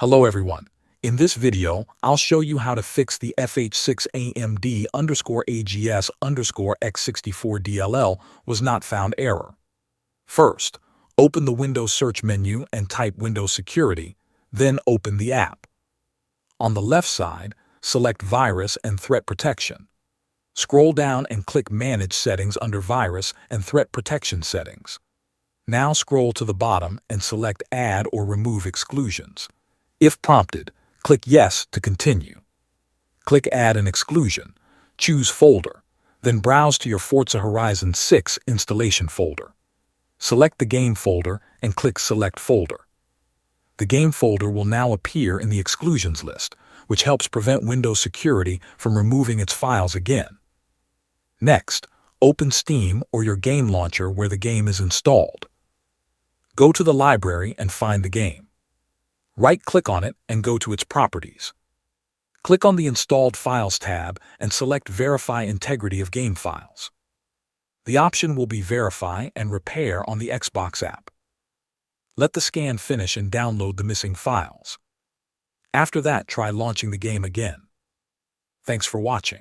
Hello everyone. In this video, I'll show you how to fix the FH6 AMD_AGS_X64DLL was not found error. First, open the Windows search menu and type Windows Security, then open the app. On the left side, select Virus and Threat Protection. Scroll down and click Manage Settings under Virus and Threat Protection Settings. Now scroll to the bottom and select Add or Remove Exclusions. If prompted, click Yes to continue. Click Add an exclusion, choose Folder, then browse to your Forza Horizon 6 installation folder. Select the game folder and click Select Folder. The game folder will now appear in the exclusions list, which helps prevent Windows Security from removing its files again. Next, open Steam or your game launcher where the game is installed. Go to the library and find the game. Right-click on it and go to its properties. Click on the Installed Files tab and select Verify Integrity of Game Files. The option will be Verify and Repair on the Xbox app. Let the scan finish and download the missing files. After that, try launching the game again. Thanks for watching.